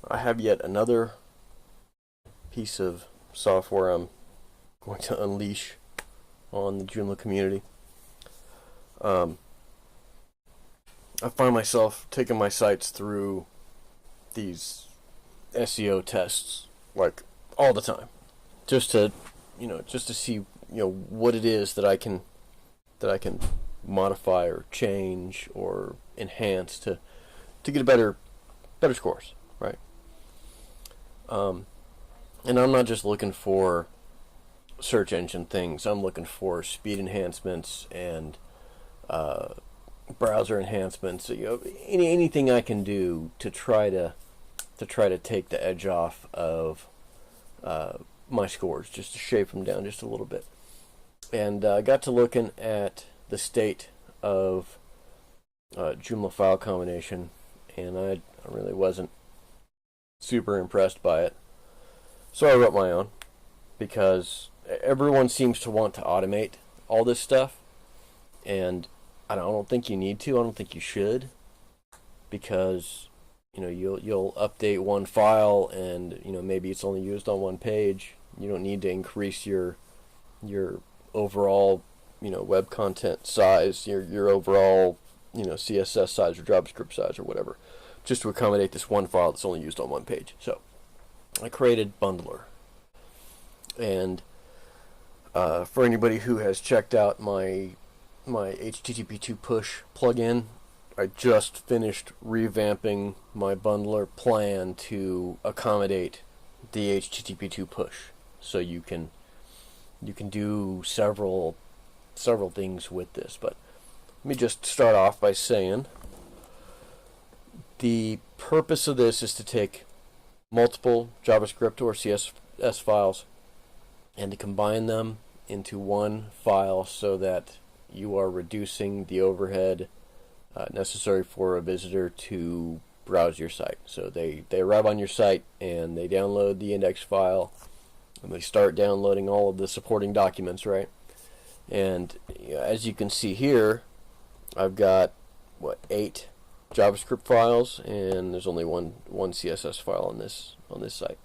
I have yet another piece of software I'm going to unleash on the Joomla community. Um, I find myself taking my sites through these SEO tests like all the time, just to just to see what it is that I can modify or change or enhance to get a better scores, right? And I'm not just looking for search engine things. I'm looking for speed enhancements and browser enhancements. Anything I can do to try to take the edge off of my scores, just to shave them down just a little bit. And I got to looking at the state of Joomla file combination, and I really wasn't super impressed by it. So I wrote my own, because everyone seems to want to automate all this stuff, and I don't think you need to. I don't think you should, because you'll update one file, and maybe it's only used on one page. You don't need to increase your overall web content size, your overall CSS size or JavaScript size or whatever, just to accommodate this one file that's only used on one page. So I created Bundler, and for anybody who has checked out my HTTP2 push plugin, I just finished revamping my Bundler plan to accommodate the HTTP2 push, so you can do several things with this. But let me just start off by saying the purpose of this is to take multiple JavaScript or CSS files and to combine them into one file, so that you are reducing the overhead necessary for a visitor to browse your site. So they arrive on your site and they download the index file and they start downloading all of the supporting documents, right? And as you can see here, I've got 8 JavaScript files, and there's only one CSS file on this site.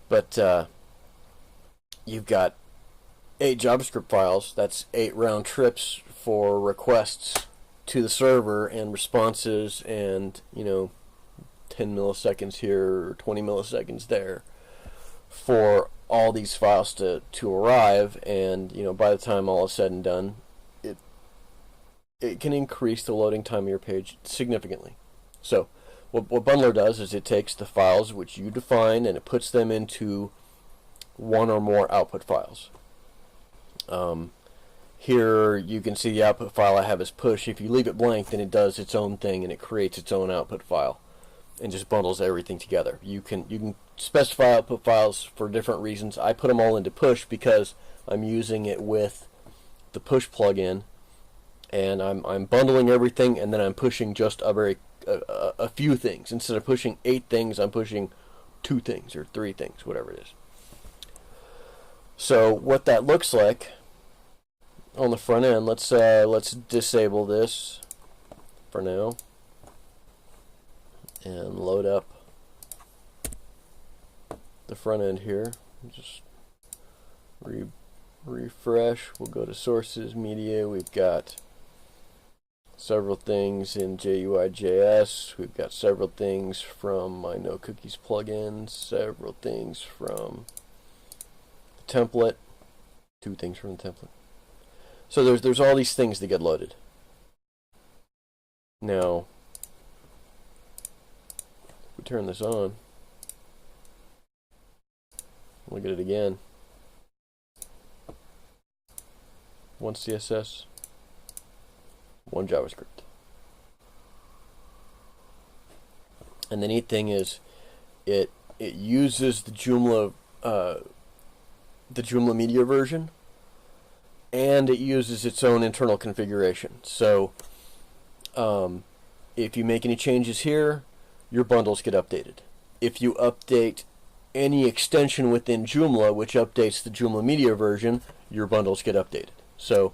But you've got 8 JavaScript files. That's 8 round trips for requests to the server and responses, and 10 milliseconds here or 20 milliseconds there for all these files to arrive. And by the time all is said and done, it can increase the loading time of your page significantly. So what Bundler does is it takes the files which you define and it puts them into one or more output files. Here you can see the output file I have is push. If you leave it blank, then it does its own thing and it creates its own output file and just bundles everything together. You can specify output files for different reasons. I put them all into push because I'm using it with the push plugin, and I'm bundling everything, and then I'm pushing just a few things. Instead of pushing 8 things, I'm pushing 2 things or 3 things, whatever it is. So what that looks like on the front end, let's disable this for now and load up the front end here. Just refresh. We'll go to sources, media. We've got several things in JUI.js. We've got several things from my No Cookies plugin, several things from the template, 2 things from the template. So there's all these things that get loaded. Now, if we turn this on, look at it again. 1 CSS, 1 JavaScript. And the neat thing is, it uses the Joomla media version, and it uses its own internal configuration. So if you make any changes here, your bundles get updated. If you update any extension within Joomla which updates the Joomla media version, your bundles get updated. So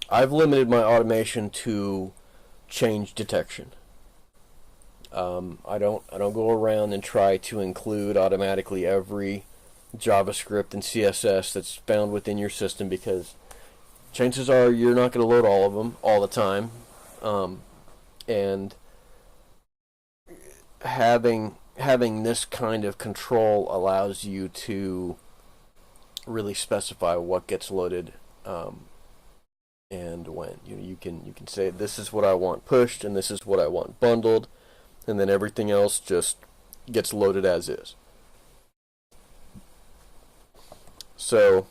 I've limited my automation to change detection. I don't go around and try to include automatically every JavaScript and CSS that's found within your system, because chances are you're not going to load all of them all the time, and having this kind of control allows you to really specify what gets loaded, and when. You can say, this is what I want pushed and this is what I want bundled, and then everything else just gets loaded as is. So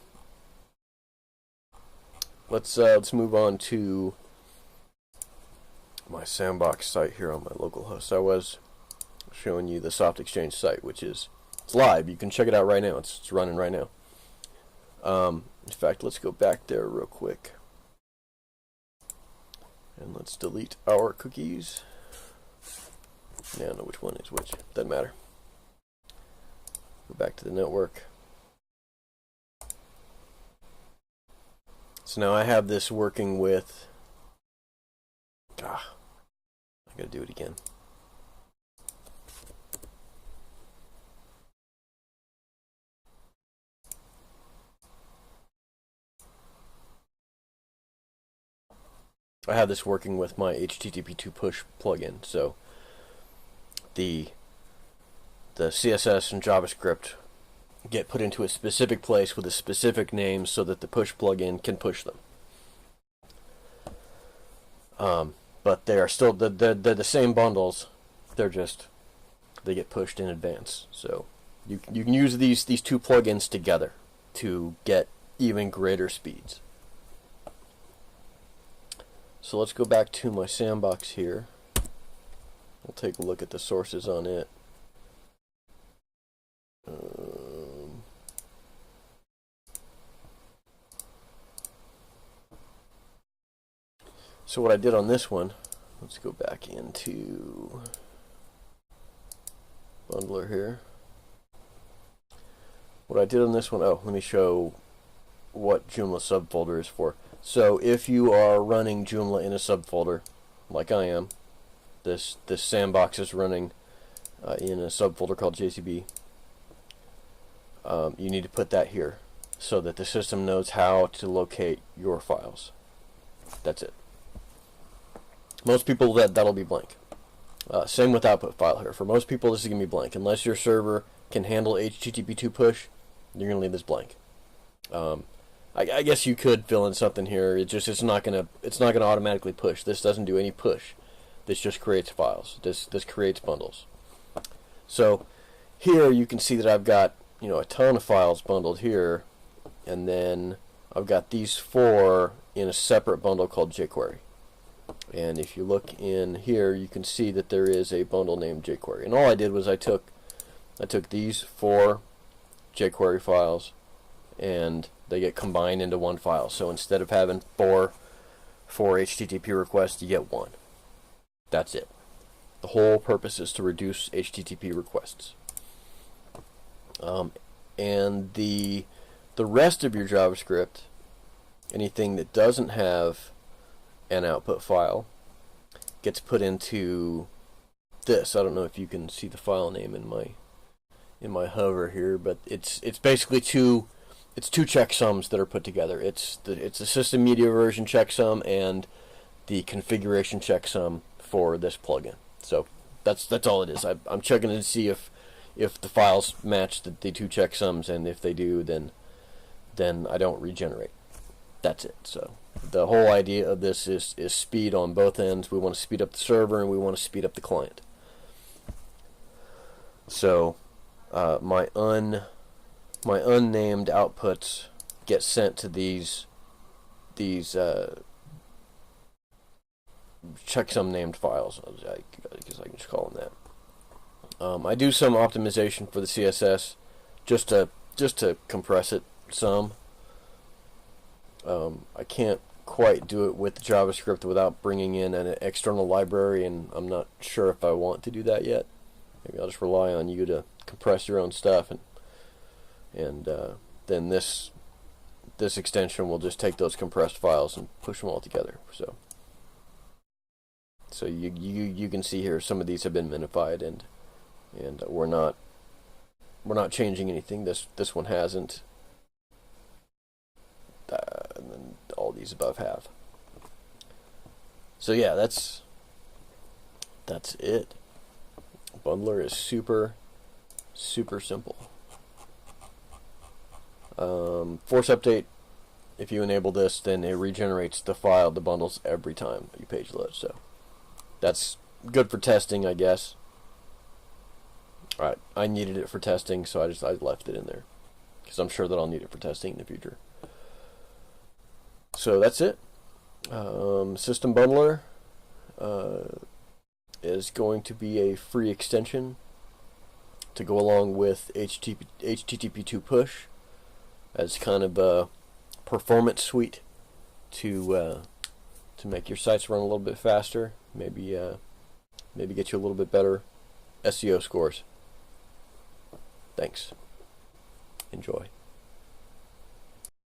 let's move on to my sandbox site here on my local host. I was showing you the SoftExchange site, which it's live. You can check it out right now. It's running right now. In fact, let's go back there real quick. And let's delete our cookies. Now I know which one is which. Doesn't matter. Go back to the network. So now I have this working with... I gotta do it again. I have this working with my HTTP2 push plugin. So the CSS and JavaScript get put into a specific place with a specific name so that the push plugin can push them. But they are still they're the same bundles. They get pushed in advance. So you can use these two plugins together to get even greater speeds. So let's go back to my sandbox here. We'll take a look at the sources on it. So what I did on this one, let's go back into Bundler here. What I did on this one, let me show what Joomla subfolder is for. So if you are running Joomla in a subfolder, like I am, this sandbox is running in a subfolder called JCB. You need to put that here so that the system knows how to locate your files. That's it. Most people, that'll be blank. Same with output file here. For most people, this is going to be blank. Unless your server can handle HTTP2 push, you're going to leave this blank. I guess you could fill in something here. It's not gonna automatically push. This doesn't do any push. This just creates files. This creates bundles. So here you can see that I've got a ton of files bundled here, and then I've got these 4 in a separate bundle called jQuery. And if you look in here, you can see that there is a bundle named jQuery. And all I did was I took these 4 jQuery files, and they get combined into one file. So instead of having 4 HTTP requests, you get 1. That's it. The whole purpose is to reduce HTTP requests. And the rest of your JavaScript, anything that doesn't have an output file, gets put into this. I don't know if you can see the file name in my hover here, but it's basically two checksums that are put together. It's the system media version checksum and the configuration checksum for this plugin. So that's all it is. I'm checking to see if the files match the 2 checksums, and if they do, then I don't regenerate. That's it. So the whole idea of this is speed on both ends. We want to speed up the server, and we want to speed up the client. So my unnamed outputs get sent to these checksum named files. I guess I can just call them that. I do some optimization for the CSS just to compress it some. I can't quite do it with JavaScript without bringing in an external library, and I'm not sure if I want to do that yet. Maybe I'll just rely on you to compress your own stuff, and then this extension will just take those compressed files and push them all together. So So you can see here some of these have been minified, and we're not changing anything. This one hasn't. And then all these above have. So yeah, that's it. Bundler is super simple. Force update. If you enable this, then it regenerates the file, the bundles every time you page load. So that's good for testing, I guess. Alright, I needed it for testing, so I left it in there, because I'm sure that I'll need it for testing in the future. So that's it. System Bundler is going to be a free extension to go along with HTTP2 push as kind of a performance suite to make your sites run a little bit faster. Maybe get you a little bit better SEO scores. Thanks. Enjoy.